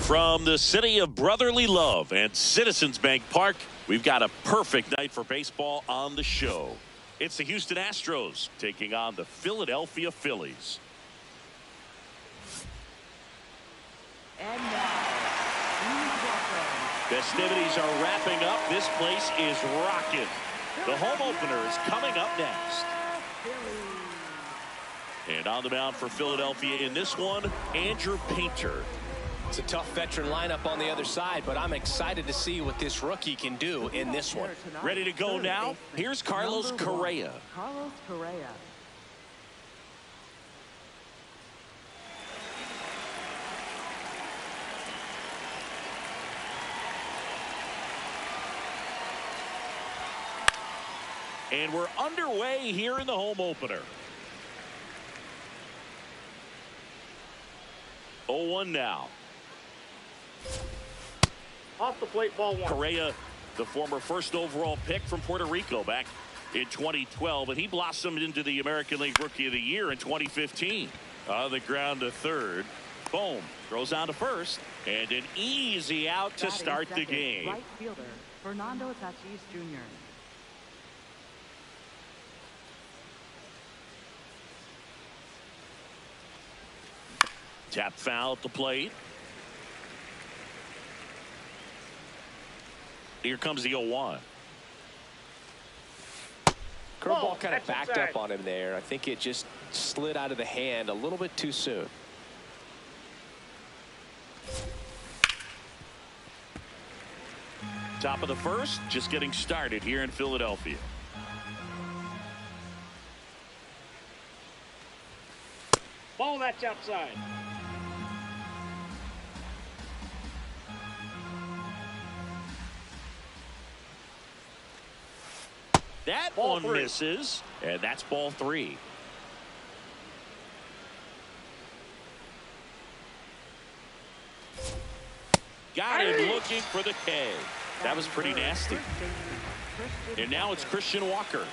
From the city of brotherly love and Citizens Bank Park, we've got a perfect night for baseball on the show. It's the Houston Astros taking on the Philadelphia Phillies. And now, festivities are wrapping up. This place is rocking. The home opener is coming up next. And on the mound for Philadelphia in this one, Andrew Painter. It's a tough veteran lineup on the other side, but I'm excited to see what this rookie can do in this one. Ready to go now? Here's Carlos Correa. Carlos Correa. And we're underway here in the home opener. 0-1 now. Off the plate, ball one. Correa, the former first overall pick from Puerto Rico back in 2012, and he blossomed into the American League Rookie of the Year in 2015. On the ground to third. Boom. Throws on to first. And an easy out to start the game. Right fielder, Fernando Tatis Jr. Tap foul at the plate. Here comes the 0-1. Curveball kind of backed up on him there. I think it just slid out of the hand a little bit too soon. Top of the first, just getting started here in Philadelphia. Ball, that's outside. That Ball one three. misses, and that's ball 3. Got him looking for the K. That was pretty nasty. And now it's Christian Walker.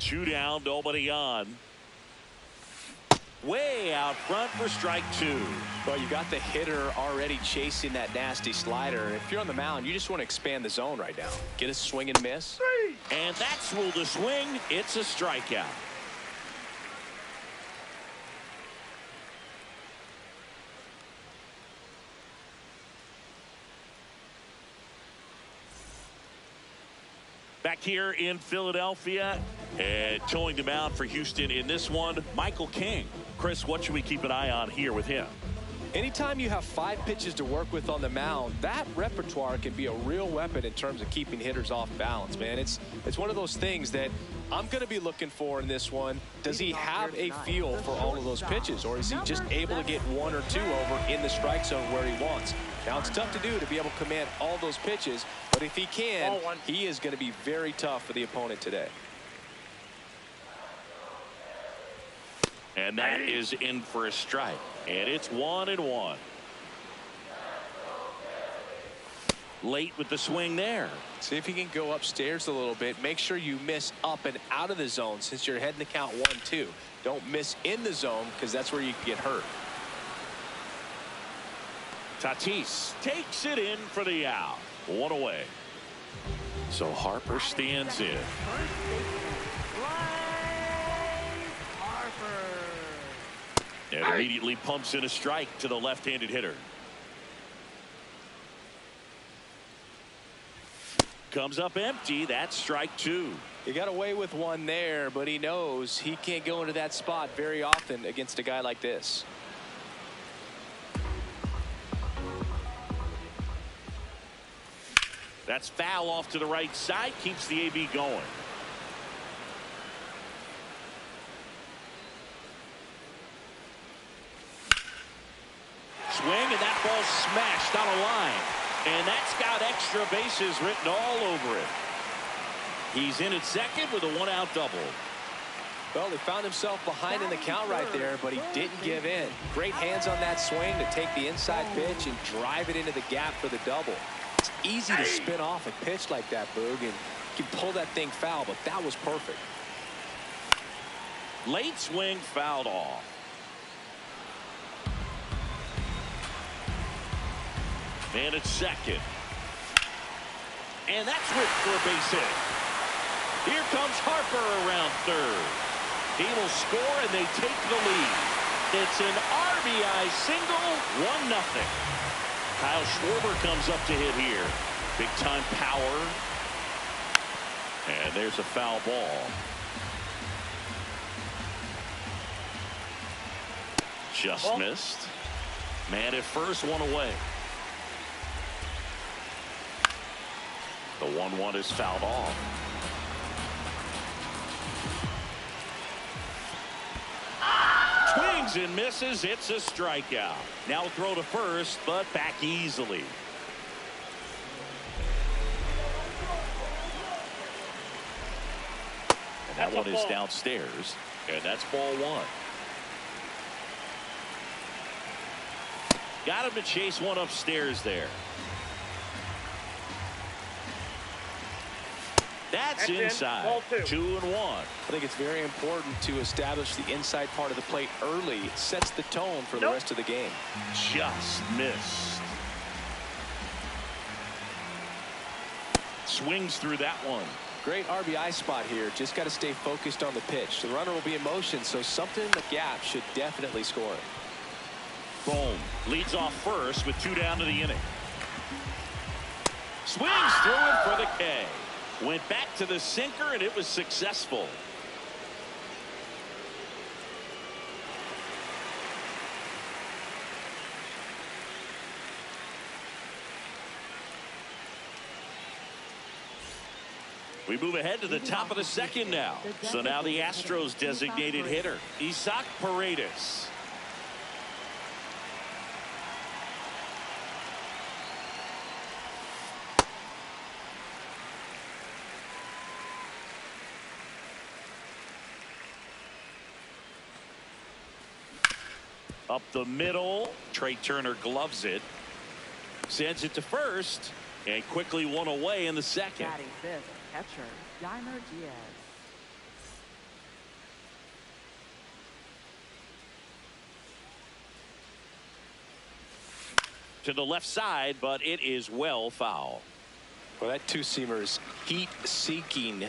Two down, nobody on. Way out front for strike 2. Well, you got the hitter already chasing that nasty slider. And if you're on the mound, you just want to expand the zone right now. Get a swing and miss. And that's ruled a swing. It's a strikeout. Back here in Philadelphia, and towing the mound for Houston in this one, Michael King. Chris, what should we keep an eye on here with him? Anytime you have 5 pitches to work with on the mound, that repertoire can be a real weapon in terms of keeping hitters off balance, man. It's one of those things that I'm going to be looking for in this one. Does he have a feel for all of those pitches, or is he just able to get 1 or 2 over in the strike zone where he wants? Now, it's tough to do to be able to command all those pitches, but if he can, he is going to be very tough for the opponent today. And that is in for a strike. And it's 1-1. late with the swing there. See if you can go upstairs a little bit. Make sure you miss up and out of the zone since you're heading to count 1-2. Don't miss in the zone because that's where you can get hurt. Tatis takes it in for the out. One away. So Harper stands in. First baseman, Bryce Harper. And immediately pumps in a strike to the left-handed hitter. Comes up empty. That's strike 2. He got away with one there, but he knows he can't go into that spot very often against a guy like this. That's foul off to the right side. Keeps the AB going. Swing, and that ball smashed on a line. And that's got extra bases written all over it. He's in at second with a one-out double. Well, he found himself behind in the count right there, but he didn't give in. Great hands on that swing to take the inside pitch and drive it into the gap for the double. It's easy to spin off a pitch like that, Boog, and you can pull that thing foul, but that was perfect. Late swing fouled off. Man at second. And that's ripped for a base hit. Here comes Harper around third. He will score and they take the lead. It's an RBI single, 1-0. Kyle Schwarber comes up to hit here. Big time power. And there's a foul ball. Just missed. Man at first, one away. The 1-1 is fouled off. Swings and misses. It's a strikeout. Now throw to first, but back easily. And that one is downstairs. And that's ball 1. Got him to chase one upstairs there. That's inside. 2-1. I think it's very important to establish the inside part of the plate early. It sets the tone for the rest of the game. Just missed. Swings through that one. Great RBI spot here. Just got to stay focused on the pitch. The runner will be in motion, so something in the gap should definitely score it. Boom. Leads off first with 2 down to the inning. Swings through it for the K. Went back to the sinker, and it was successful. We move ahead to the top of the second now. So now the Astros designated hitter, Isaac Paredes. Up the middle. Trey Turner gloves it. Sends it to first. And quickly one away in the second. Batting fifth, catcher, Ymer Diaz. To the left side, but it is well foul. Well, that two-seamer is heat-seeking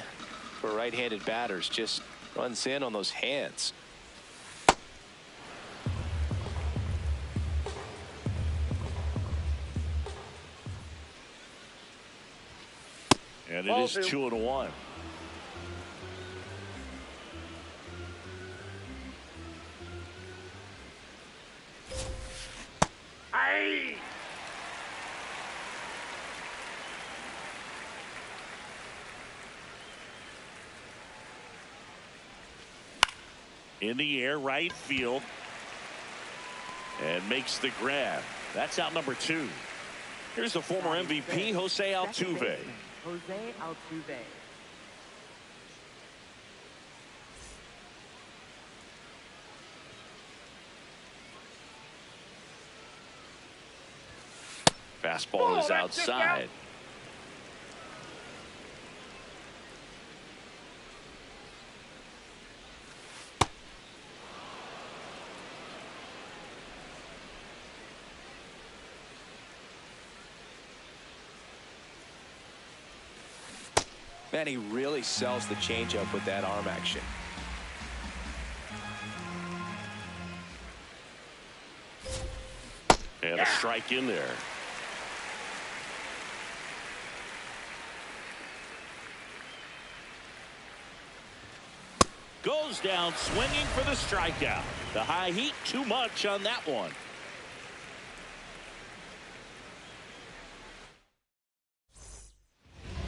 for right-handed batters. Just runs in on those hands. And it is 2-1. Aye. In the air, right field. And makes the grab. That's out number 2. Here's the former MVP, Jose Altuve. Jose Altuve. Fastball is outside. Man, he really sells the changeup with that arm action. And a strike in there. Goes down swinging for the strikeout. The high heat, too much on that one.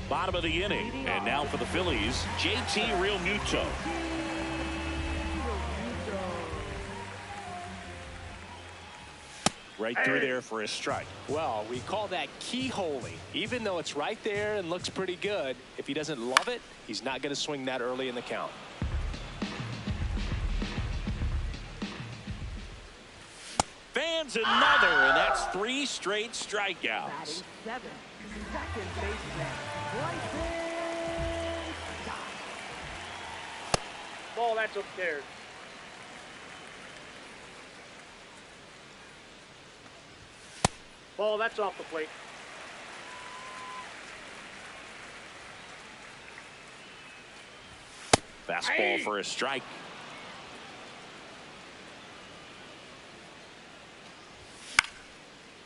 Bottom of the inning. And now for the Phillies, JT Realmuto. Right through there for a strike. Well, we call that keyholing. Even though it's right there and looks pretty good, if he doesn't love it, he's not going to swing that early in the count. Fans another, and that's 3 straight strikeouts. Batting 7, second baseman, Bryson Stott. Ball, that's upstairs. Ball, that's off the plate. Fastball for a strike.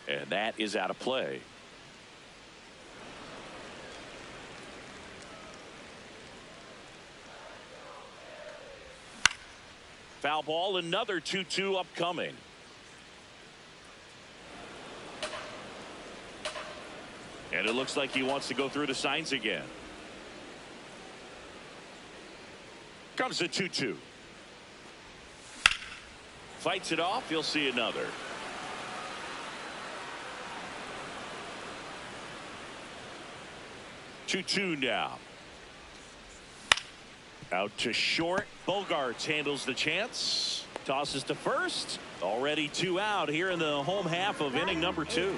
And that is out of play. Foul ball, another 2-2 upcoming. And it looks like he wants to go through the signs again. Comes a 2-2. Fights it off. You'll see another. 2-2 now. Out to short. Bogarts handles the chance. Tosses to first. Already 2 out here in the home half of inning number 2.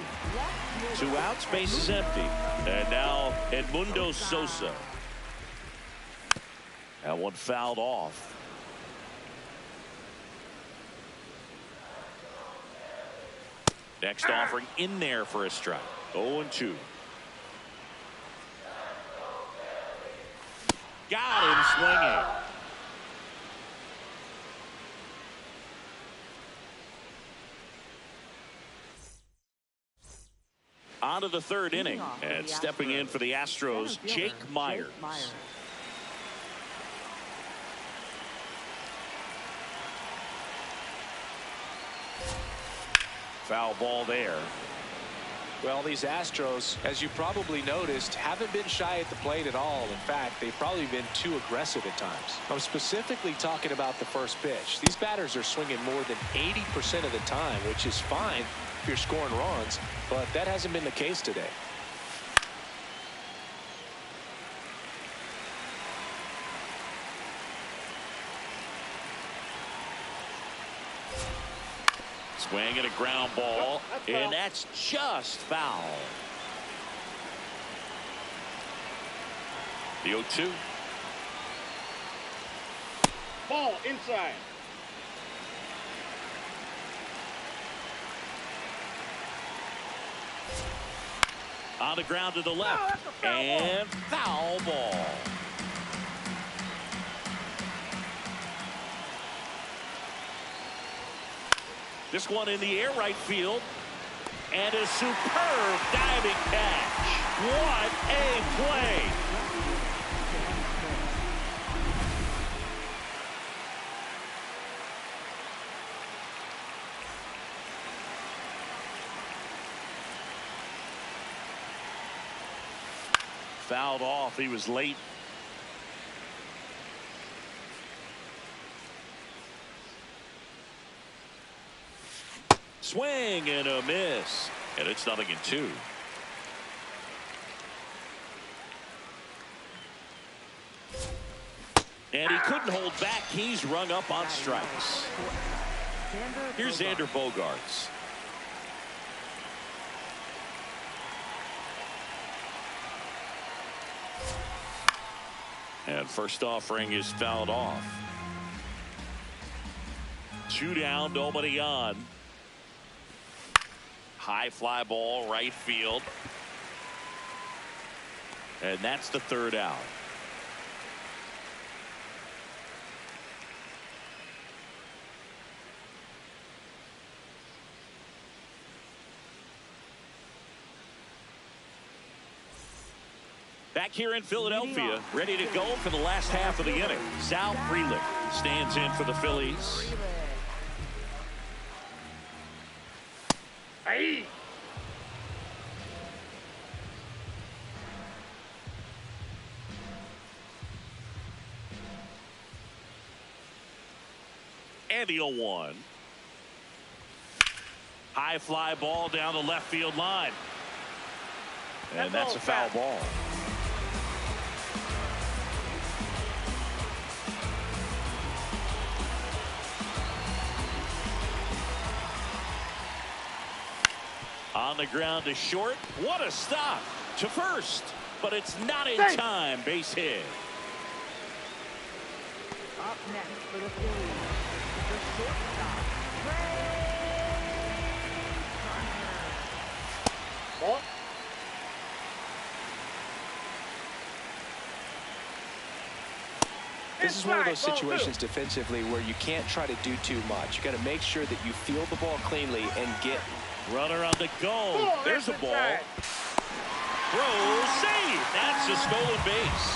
2 outs, base is empty. And now Edmundo Sosa. That one fouled off. Next offering in there for a strike. 0-2. Got him swinging. On to the 3rd inning, and stepping in for the Astros, Jake Myers. Foul ball there. Well, these Astros, as you probably noticed, haven't been shy at the plate at all. In fact, they've probably been too aggressive at times. I'm specifically talking about the first pitch. These batters are swinging more than 80% of the time, which is fine if you're scoring runs, but that hasn't been the case today. Swing and a ground ball, and that's just foul. The 0-2. Ball inside. On the ground to the left, and foul ball. This one in the air right field, and a superb diving catch. What a play. Fouled off. He was late. Swing and a miss, and it's 0-2. And he couldn't hold back. He's rung up on strikes. Here's Xander Bogarts. And first offering is fouled off. 2 down, nobody on. High fly ball, right field. And that's the 3rd out. Back here in Philadelphia, ready to go for the last half of the inning. Sal Frelick stands in for the Phillies. Hey. And the 0-1. High fly ball down the left field line. And that's a foul ball. On the ground to short. What a stop to first. But it's not in time. Base hit. Up next for the Phillies, the shortstop, Ball. This is one of those situations defensively where you can't try to do too much. You got to make sure that you field the ball cleanly and get. Runner on the go. There's a ball. Throw, save. That's a stolen base.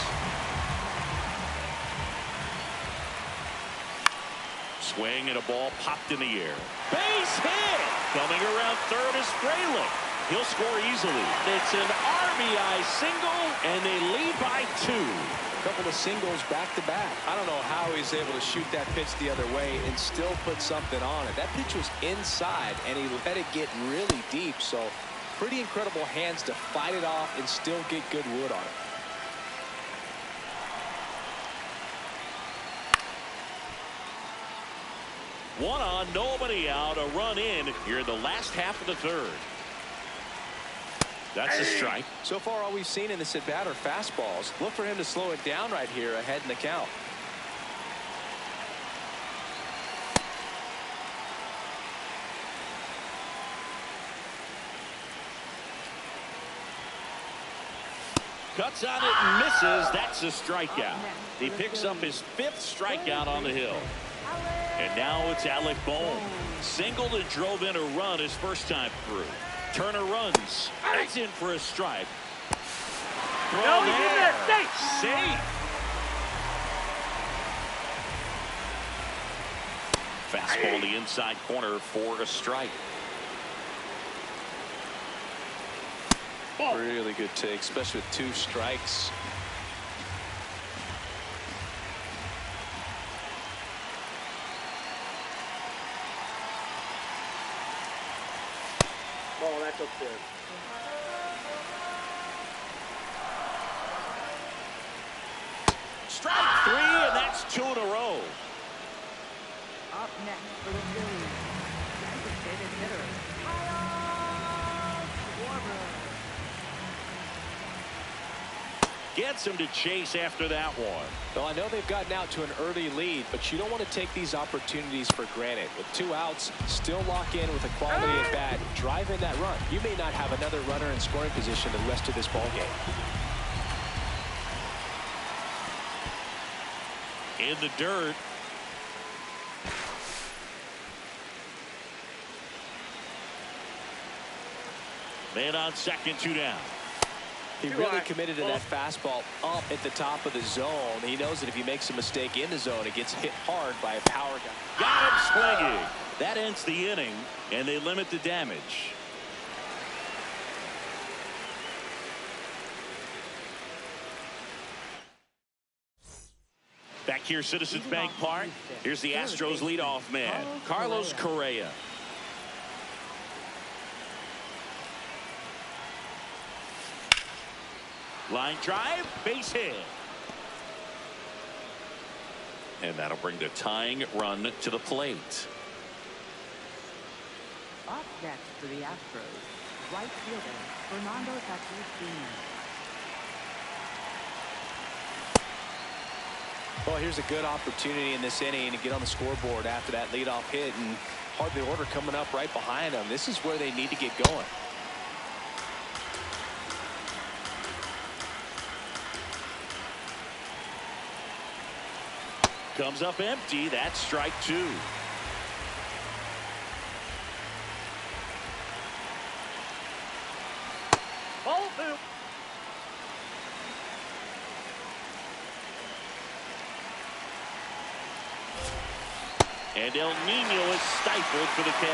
Swing and a ball popped in the air. Base hit. Coming around third is Frelick. He'll score easily. It's an RBI single, and they lead by 2. A couple of singles back to back. I don't know how he's able to shoot that pitch the other way and still put something on it. That pitch was inside, and he let it get really deep. So pretty incredible hands to fight it off and still get good wood on it. One on, nobody out, a run in here in the last half of the third. That's a strike. So far, all we've seen in this at bat are fastballs. Look for him to slow it down right here ahead in the count. Cuts on it and misses. That's a strikeout. He picks up his 5th strikeout on the hill. And now it's Alec Bohm. Singled and drove in a run his first time through. Turner runs. That's in for a strike. Throw he's in there. Safe. Fastball the inside corner for a strike. Really good take, especially with 2 strikes. Ball, that's up there. Strike 3, and that's 2 in a row. up next for the Phillies, designated hitter, Kyle Schwarber. Gets him to chase after that one. Well, I know they've gotten out to an early lead, but you don't want to take these opportunities for granted. With 2 outs, still lock in with a quality at bat, drive in that run. You may not have another runner in scoring position the rest of this ball game. In the dirt. Man on second, 2 down. He really committed to that fastball up at the top of the zone. He knows that if he makes a mistake in the zone, it gets hit hard by a power guy. Got him swinging. That ends the inning, and they limit the damage. Back here, Citizens Bank Park. Here's the Astros leadoff man, Carlos Correa. Line drive, base hit. And that'll bring the tying run to the plate. Up next for the Astros, right fielder, Fernando Tatis Jr. Well, here's a good opportunity in this inning to get on the scoreboard after that leadoff hit, and hardly order coming up right behind them. This is where they need to get going. Comes up empty. That's strike 2. Ball 2. And El Nino is stifled for the K.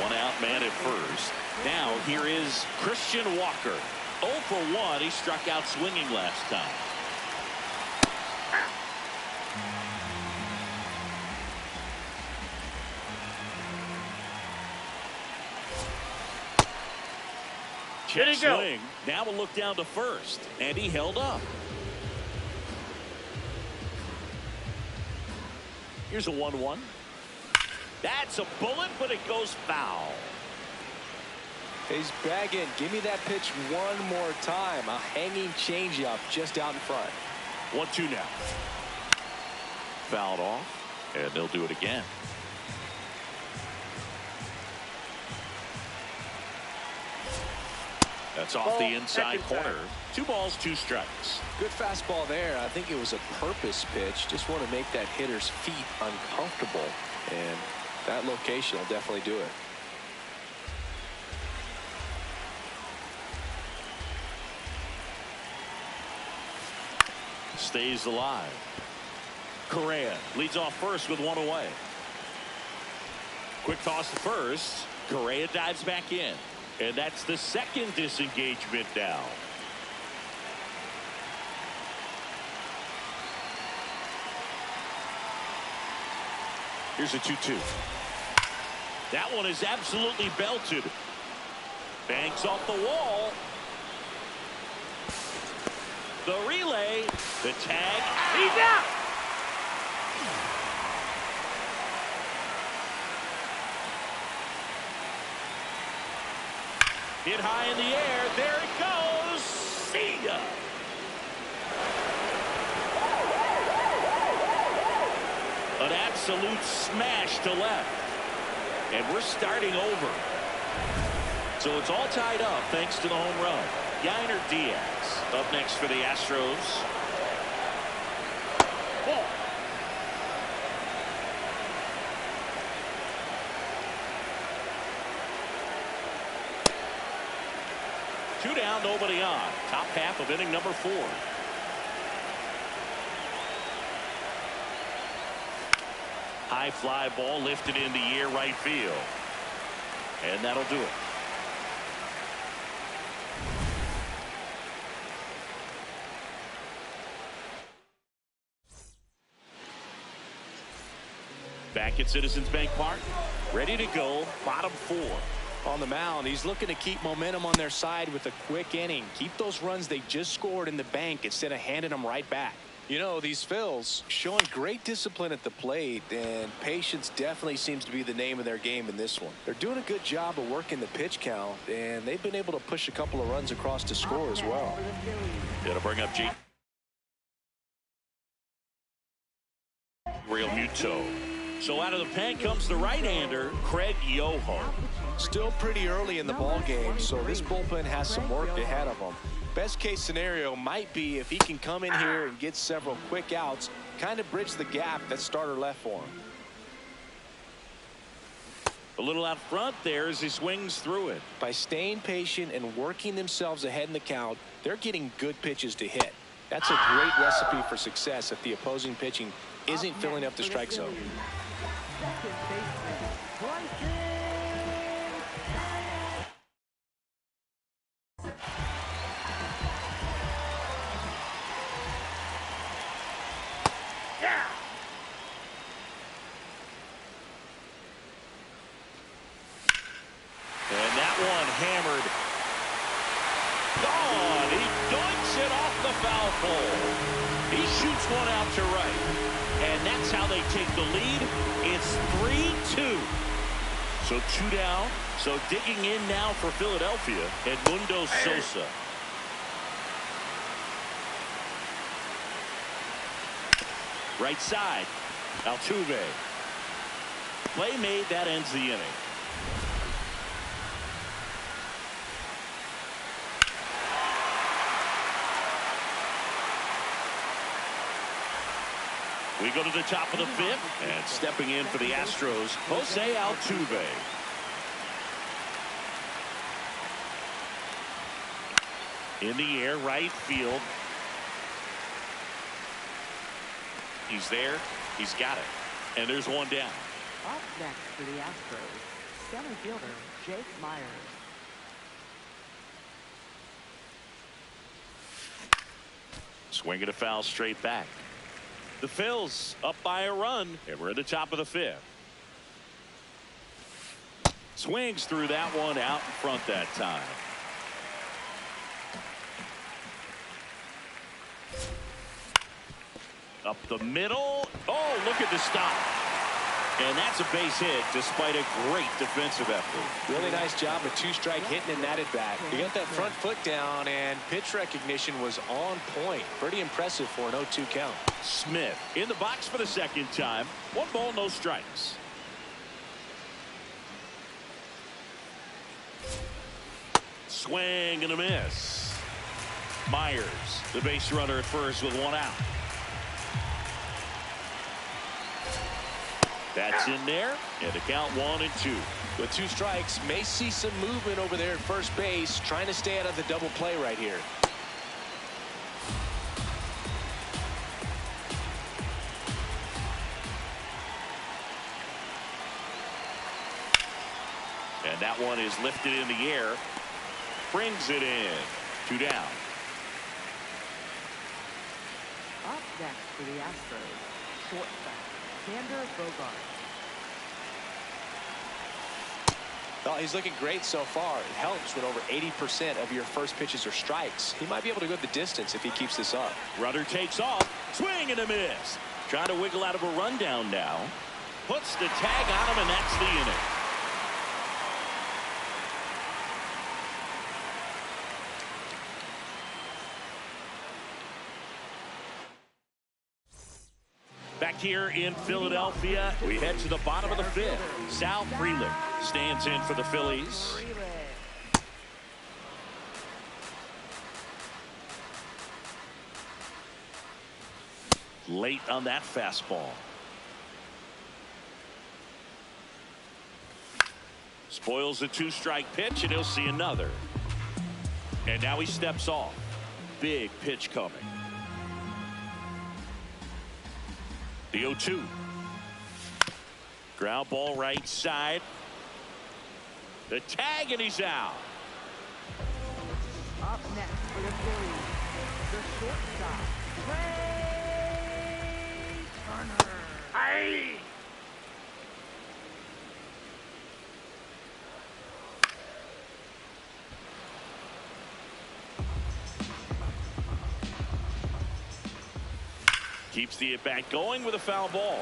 One out man at first. Now here is Christian Walker. 0 for 1. He struck out swinging last time. Check swing. Now we'll look down to first. And he held up. Here's a 1-1. That's a bullet, but it goes foul. He's bagging. Give me that pitch one more time. A hanging changeup just out in front. 1-2 now. Fouled off, and they'll do it again. That's off the inside corner. 2 balls, 2 strikes. Good fastball there. I think it was a purpose pitch. Just want to make that hitter's feet uncomfortable. And that location will definitely do it. Stays alive. Correa leads off first with 1 away. Quick toss to first. Correa dives back in. And that's the second disengagement now. Here's a 2-2. That one is absolutely belted. Banks off the wall. The relay. The tag. He's out. Hit high in the air. There it goes. See ya. An absolute smash to left. And we're starting over. So it's all tied up thanks to the home run. Yainer Diaz up next for the Astros. Ball. Two down, nobody on. Top half of inning number 4. High fly ball lifted in the air right field. And that'll do it. Back at Citizens Bank Park. Ready to go. Bottom 4. On the mound, he's looking to keep momentum on their side with a quick inning. Keep those runs they just scored in the bank instead of handing them right back. You know, these Phils showing great discipline at the plate, and patience definitely seems to be the name of their game in this one. They're doing a good job of working the pitch count, and they've been able to push a couple of runs across to score as well. It'll bring up Real Muto. So out of the pen comes the right-hander, Craig Yoho. Still pretty early in the ball game, so this bullpen has some work ahead of them. Best case scenario might be if he can come in here and get several quick outs, kind of bridge the gap that starter left for him. A little out front there as he swings through it. By staying patient and working themselves ahead in the count, they're getting good pitches to hit. That's a great recipe for success if the opposing pitching isn't filling up the strike zone. And that one hammered. Gone. He dunks it off the foul pole. He shoots one out to right. And that's how they take the lead. It's 3-2. So 2 down. So digging in now for Philadelphia, Edmundo Sosa. Right side. Altuve. Play made. That ends the inning. We go to the top of the 5th, and stepping in for the Astros, Jose Altuve. In the air, right field. He's there. He's got it. And there's one down. Up next for the Astros, center fielder Jake Myers. Swing and a foul straight back. The Phils up by a run, and we're at the top of the fifth. Swings through that one out in front that time. Up the middle. Oh, look at the stop. And that's a base hit despite a great defensive effort. Really nice job of two-strike hitting in that at bat. He got that front foot down, and pitch recognition was on point. Pretty impressive for an 0-2 count. Smith in the box for the second time. 1 ball, no strikes. Swing and a miss. Myers, the base runner at first with 1 out. That's in there, and the count 1-2. With 2 strikes, may see some movement over there at first base, trying to stay out of the double play right here. And that one is lifted in the air. Brings it in. 2 down. Up next for the Astros, shortstop Xander Bogart. Well, he's looking great so far. It helps when over 80% of your first pitches are strikes. He might be able to go the distance if he keeps this up. Runner takes off. Swing and a miss. Trying to wiggle out of a rundown now. Puts the tag on him, and that's the inning. Back here in Philadelphia, we head to the bottom of the fifth. Sal Frelick stands in for the Phillies. Late on that fastball. Spoils a 2-strike pitch, and he'll see another. And now he steps off. Big pitch coming. The 0-2. Ground ball right side. The tag, and he's out. Up next for the Phillies, the shortstop Trey Turner. Hey! Keeps the at-bat going with a foul ball.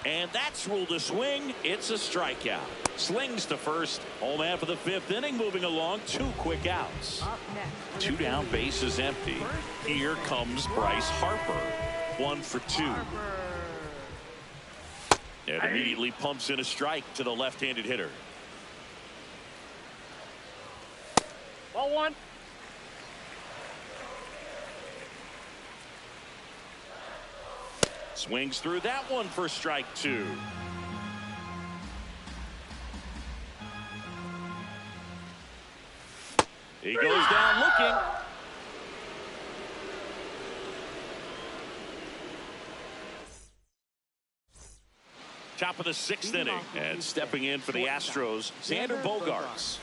And that's ruled a swing. It's a strikeout. Slings to first. Home after the 5th inning, moving along. 2 quick outs. Up next, 2 down, bases empty. Here comes Bryce Harper. 1 for 2. And immediately pumps in a strike to the left-handed hitter. Ball 1. Swings through that one for strike 2. He goes down looking. Top of the 6th inning, and stepping in for the Astros, Xander Bogaerts.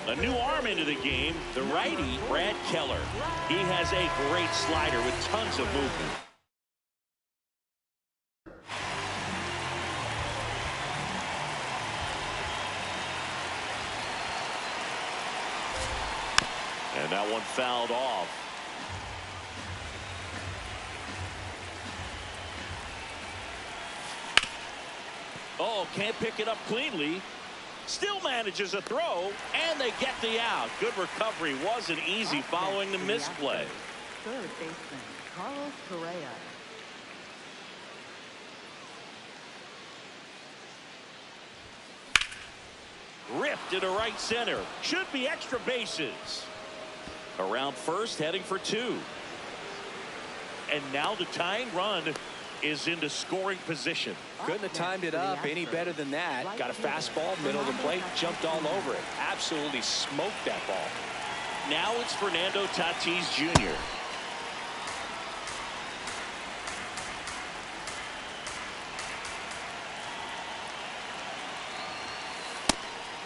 A new arm into the game, the righty, Brad Keller. He has a great slider with tons of movement. And that one fouled off. Oh, can't pick it up cleanly. Still manages a throw, and they get the out. Good recovery. Wasn't easy following the misplay. Third baseman, Carlos Correa. Ripped into right center. Should be extra bases. Around first, heading for two. And now the tying run is into scoring position. Couldn't have timed it up any better than that. Got a fastball, middle of the plate, jumped all over it. Absolutely smoked that ball. Now it's Fernando Tatis Jr.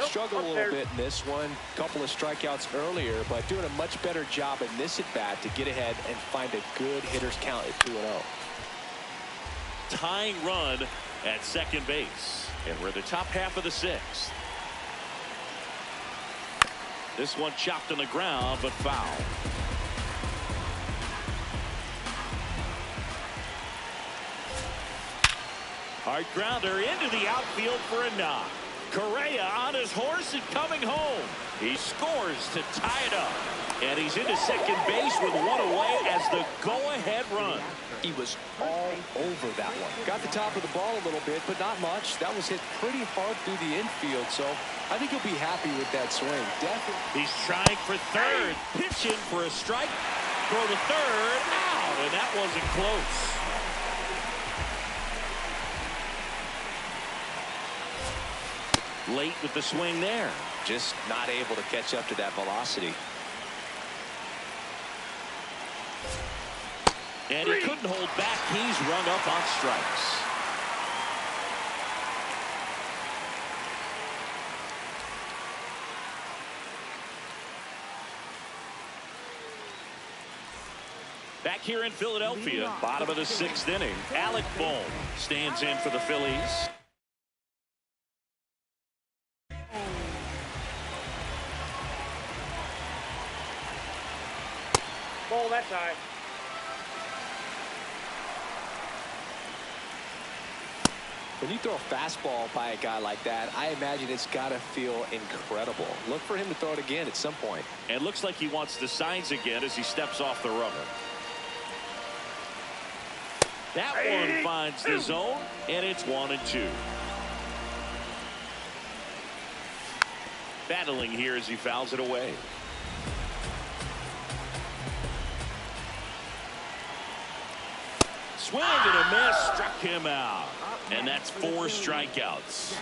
Struggled a little bit in this one. Couple of strikeouts earlier, but doing a much better job in this at-bat to get ahead and find a good hitter's count at 2-0. Tying run at second base. And we're the top half of the sixth. This one chopped on the ground, but foul. Hard grounder into the outfield for a knock. Correa on his horse and coming home. He scores to tie it up. And he's into second base with one away as the go-ahead run. He was all over that one. Got the top of the ball a little bit, but not much. That was hit pretty hard through the infield, so I think he'll be happy with that swing. Definitely. He's trying for third. Pitching for a strike. Throw the third. Out, and that wasn't close. Late with the swing there. Just not able to catch up to that velocity. And he couldn't hold back. He's rung up on strikes. Back here in Philadelphia, bottom of the sixth inning, Alec Bohm stands in for the Phillies. Ball that side. When you throw a fastball by a guy like that, I imagine it's got to feel incredible. Look for him to throw it again at some point. And looks like he wants the signs again as he steps off the rubber. That one finds the zone, and it's 1-2. Battling here as he fouls it away. Swing and a miss, struck him out. And that's 4 strikeouts.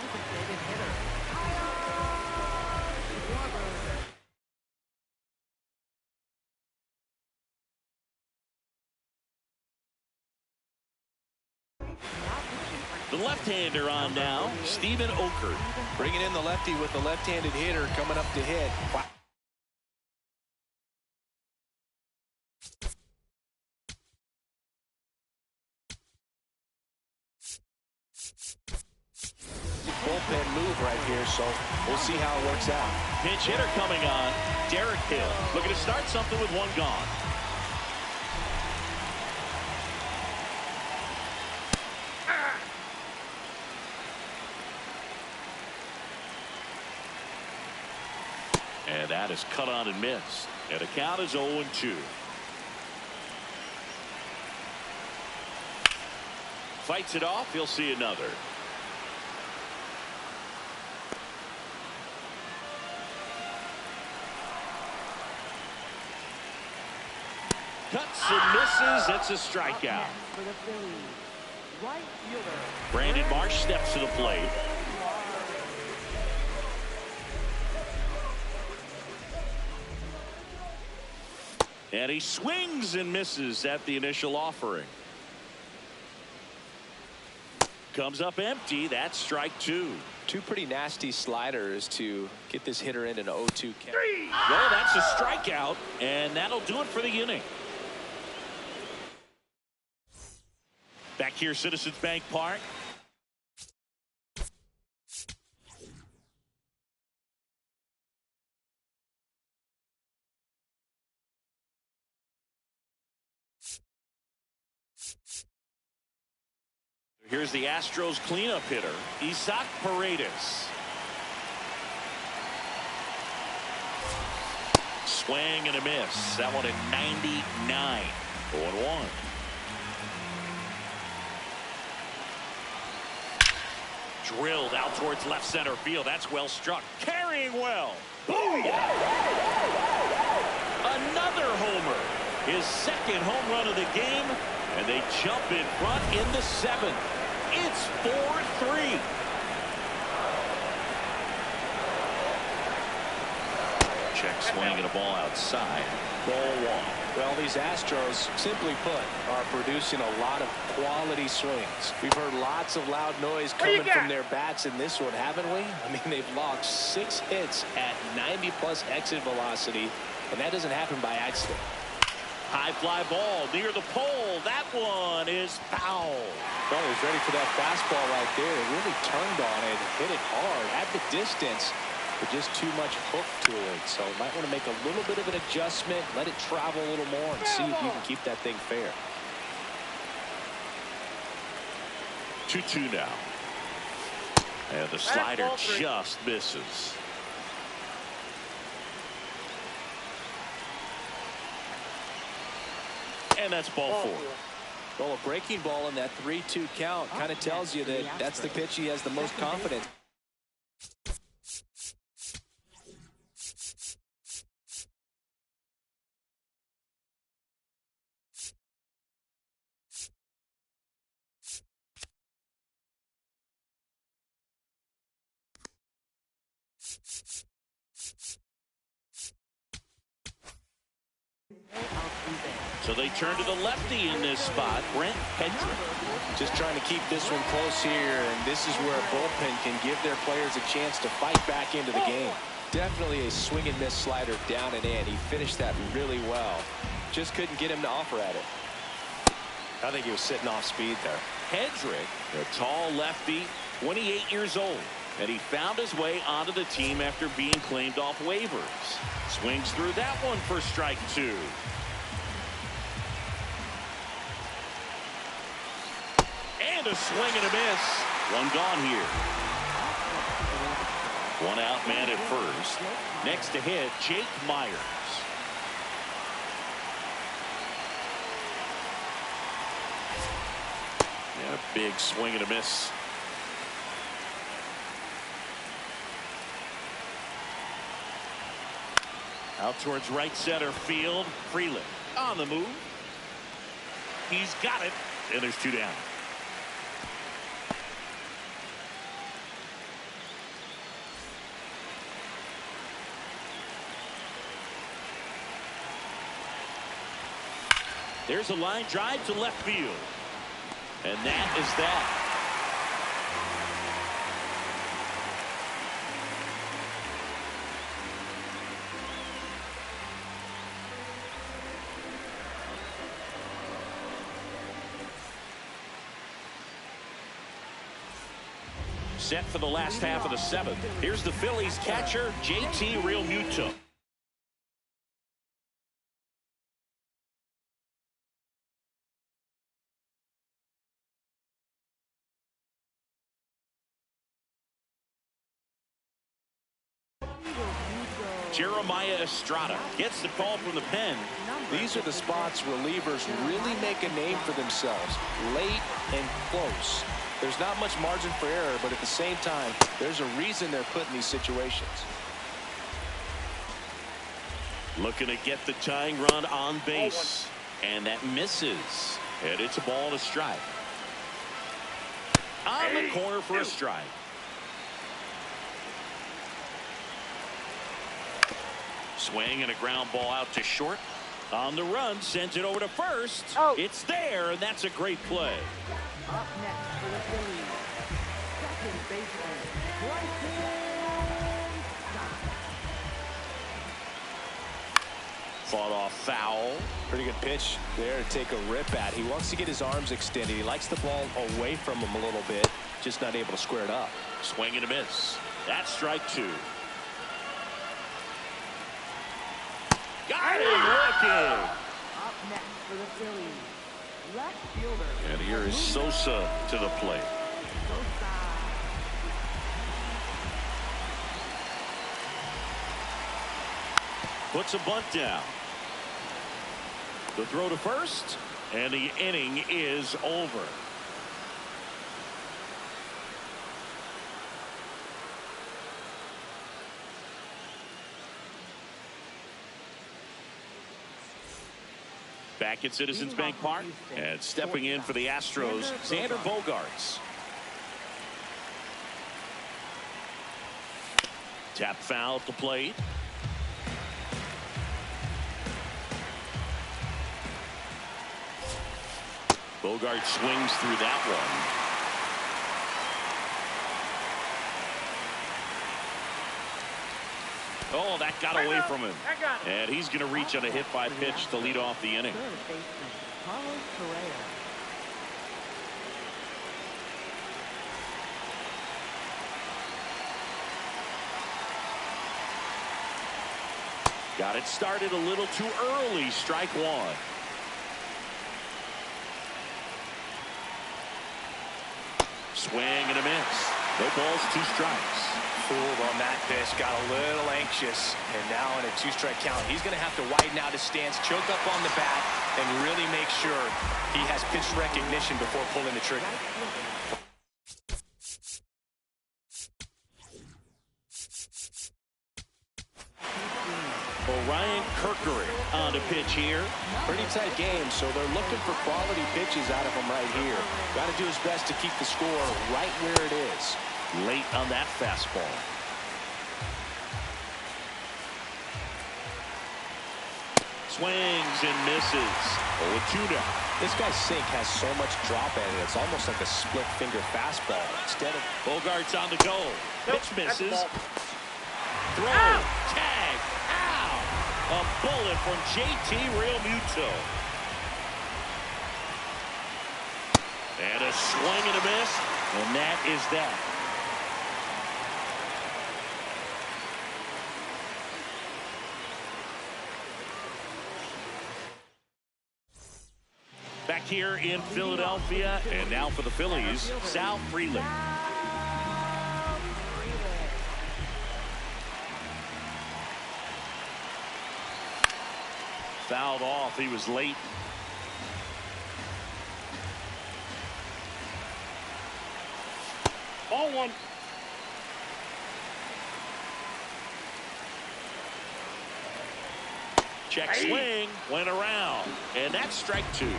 The left-hander on now, Steven Okert. Bringing in the lefty with the left-handed hitter coming up to hit. Wow. Bullpen move right here, so we'll see how it works out. Pinch hitter coming on, Derek Hill. Looking to start something with one gone. And that is cut on and missed. And the count is 0-2. Fights it off. He'll see another. Cuts and misses. It's a strikeout. For the Phillies, right fielder Brandon Marsh steps to the plate. And he swings and misses at the initial offering. Comes up empty. That's strike 2. Two pretty nasty sliders to get this hitter in an 0-2 count. Well, that's a strikeout, and that'll do it for the inning. Back here, Citizens Bank Park. Here's the Astros cleanup hitter, Isaac Paredes. Swing and a miss. That one at 99. 0-1. Drilled out towards left center field. That's well struck. Carrying well. Booyah! Another homer. His second home run of the game. And they jump in front in the 7th. It's 4-3. Check swing and a ball outside. Ball 1. Well, these Astros, simply put, are producing a lot of quality swings. We've heard lots of loud noise coming from their bats in this one, haven't we? I mean, they've logged 6 hits at 90-plus exit velocity, and that doesn't happen by accident. High fly ball near the pole. That one is foul. Well, he was ready for that fastball right there. It really turned on it, hit it hard at the distance, but just too much hook to it. So you might want to make a little bit of an adjustment, let it travel a little more, and see if you can keep that thing fair. 2-2 now. And the slider just misses. And that's ball 4. Well, a breaking ball in that 3-2 count kind of tells you that that's the pitch he has the most confidence. So they turn to the lefty in this spot, Brent Hedrick. Just trying to keep this one close here, and this is where a bullpen can give their players a chance to fight back into the game. Definitely a swing and miss slider down and in. He finished that really well. Just couldn't get him to offer at it. I think he was sitting off speed there. Hedrick, a tall lefty, 28 years old, and he found his way onto the team after being claimed off waivers. Swings through that one for strike 2. And a swing and a miss. One gone here. One out, man at first. Next to hit, Jake Myers. And a big swing and a miss. Out towards right center field. Freeland on the move. He's got it, and there's 2 down. There's a line drive to left field. And that is that. Set for the last half of the 7th. Here's the Phillies catcher, JT Realmuto. Jeremiah Estrada gets the call from the pen. These are the spots relievers really make a name for themselves. Late and close. There's not much margin for error, but at the same time, there's a reason they're put in these situations. Looking to get the tying run on base. And that misses. And it's a ball and a strike. On the corner for a strike. Swing and a ground ball out to short. On the run, sends it over to first. It's there, and that's a great play. Up next for the Phillies, second baseman, Fought off foul. Pretty good pitch there to take a rip at. He wants to get his arms extended. He likes the ball away from him a little bit, just not able to square it up. Swing and a miss. That's strike 2. Got him looking. Up next for the Phillies, left fielder. And here is Sosa to the plate. puts a bunt down. The throw to first, and the inning is over. Back at Citizens Bank Park, and stepping in for the Astros, Xander Bogaerts. Tap foul at the plate. Bogart swings through that one. Oh, that got away from him. And he's going to reach on a hit by pitch to lead off the inning. Got it started a little too early. Strike one. Swing and a miss. No balls, 2 strikes. Fooled on that pitch, got a little anxious, and now in a 2-strike count, he's going to have to widen out his stance, choke up on the bat, and really make sure he has pitch recognition before pulling the trigger. Ryan Kerkering on the pitch here. Pretty tight game, so they're looking for quality pitches out of him right here. Got to do his best to keep the score right where it is. Late on that fastball. Swings and misses. 0-2 now. This guy's sink has so much drop in it. It's almost like a split finger fastball. Instead of Bogart's on the go. Pitch misses. Throw. Tag. Ow. A bullet from JT Realmuto. And a swing and a miss. And that is that. Back here in Philadelphia, and now for the Phillies, Sal Frelick. Fouled off. He was late. Ball 1. Check swing, went around, and that's strike 2.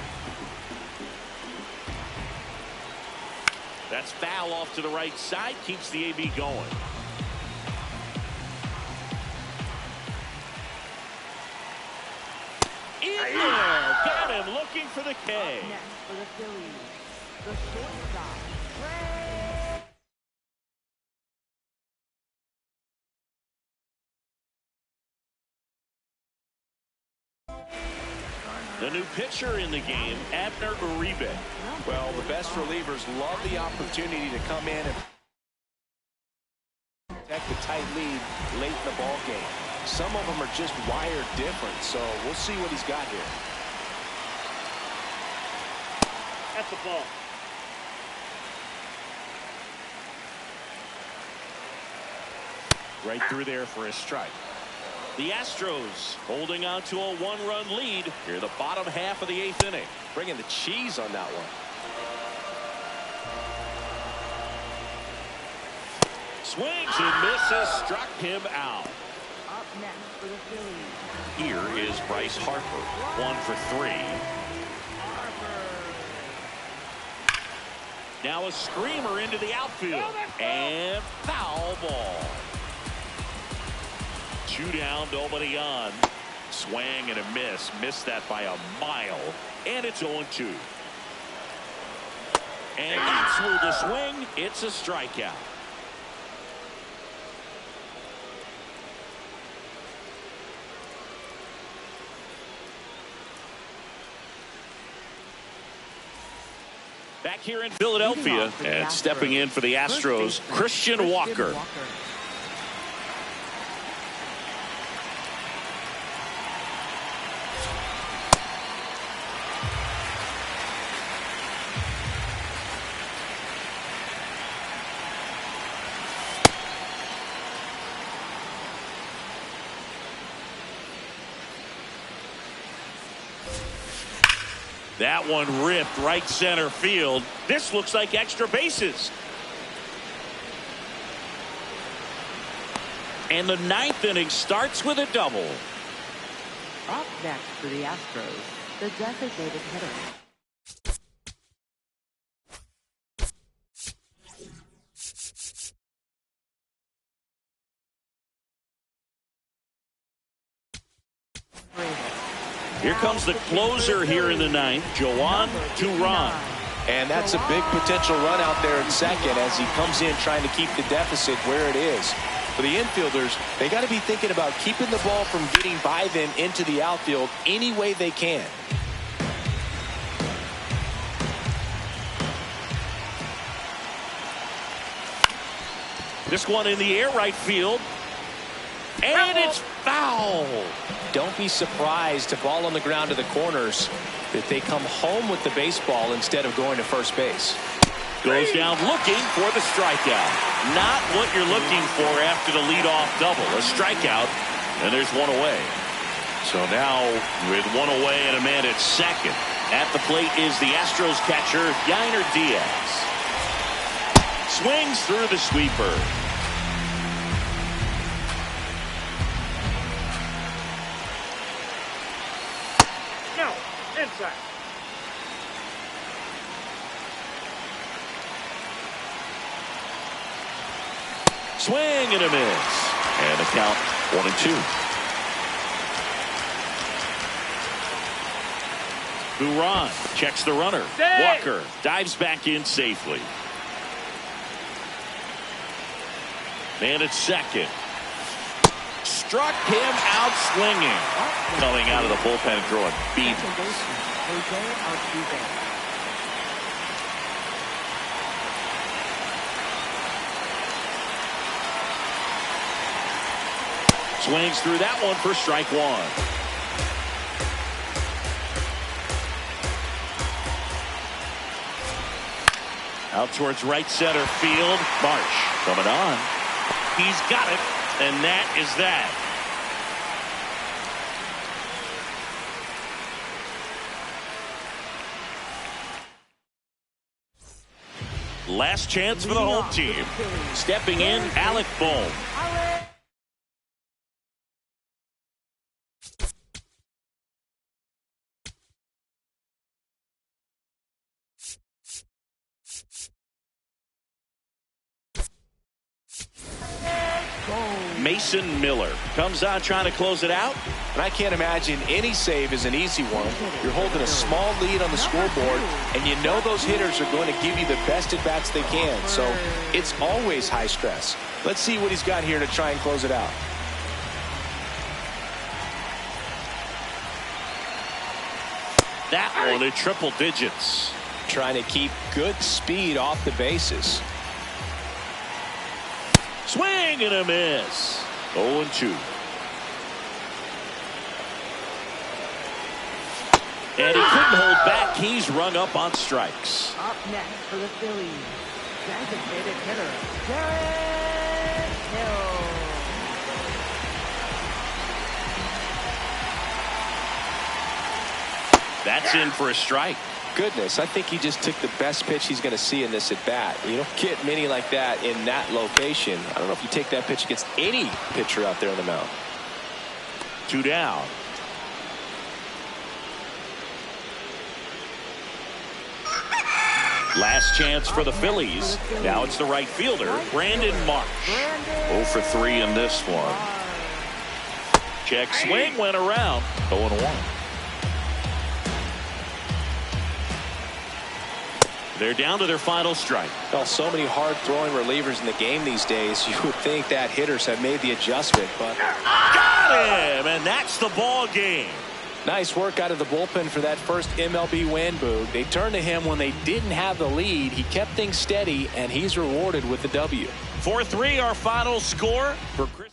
That's foul off to the right side, keeps the AB going. In there, got him looking for the K. Next for the Phillies, the shortstop, The new pitcher in the game, Abner Uribe. Well, the best relievers love the opportunity to come in and protect the tight lead late in the ball game. Some of them are just wired different, so we'll see what he's got here. That's the ball. Right through there for a strike. The Astros holding on to a 1-run lead here the bottom half of the 8th inning. Bringing the cheese on that one. Swings and misses, struck him out. up next for the Phillies. Here is Bryce Harper, 1 for 3. Now a screamer into the outfield, and foul ball. 2 down, nobody on. Swing and a miss. Missed that by a mile. And it's 0-2. And that's through the swing. It's a strikeout. Back here in Philadelphia, and stepping in for the Astros, Christian Walker. That one ripped right center field. This looks like extra bases. And the ninth inning starts with a double. Up next for the Astros, the designated hitter. Here comes the closer here in the ninth, Joan Turan. And that's a big potential run out there in second as he comes in trying to keep the deficit where it is. For the infielders, they got to be thinking about keeping the ball from getting by them into the outfield any way they can. This one in the air right field. And it's foul. Don't be surprised, a ball on the ground to the corners, that they come home with the baseball instead of going to first base. Goes down looking for the strikeout. Not what you're looking for after the leadoff double. A strikeout, and there's one away. So now with one away and a man at second. At the plate is the Astros catcher, Yainer Diaz. Swings through the sweeper. No, inside. Swing and a miss. And a count 1-2. Turan checks the runner. Walker dives back in safely. Man at second. Struck him out swinging. Coming out of the bullpen and throwing beat. Swings through that one for strike one. Out towards right center field. Marsh coming on. He's got it, and that is that. Last chance for the home team. Stepping in, Alec Bohm. Mason Miller comes on trying to close it out. And I can't imagine any save is an easy one. You're holding a small lead on the scoreboard, and you know those hitters are going to give you the best at bats they can. So it's always high stress. Let's see what he's got here to try and close it out. That one at triple digits. Trying to keep good speed off the bases. Swing and a miss. 0-2. And he couldn't hold back. He's rung up on strikes. Up next for the Phillies, designated hitter, Garrett Hill. That's in for a strike. Goodness, I think he just took the best pitch he's going to see in this at bat. You don't get many like that in that location. I don't know if you take that pitch against any pitcher out there on the mound. 2 down. Last chance for the Phillies. Now it's the right fielder, Brandon Marsh. 0 for 3 in this one. Check swing went around. 0-1. They're down to their final strike. Well, so many hard-throwing relievers in the game these days. You would think that hitters have made the adjustment, but got him, and that's the ball game. Nice work out of the bullpen for that first MLB win, Boog. They turned to him when they didn't have the lead. He kept things steady, and he's rewarded with the W. 4-3 our final score for Chris.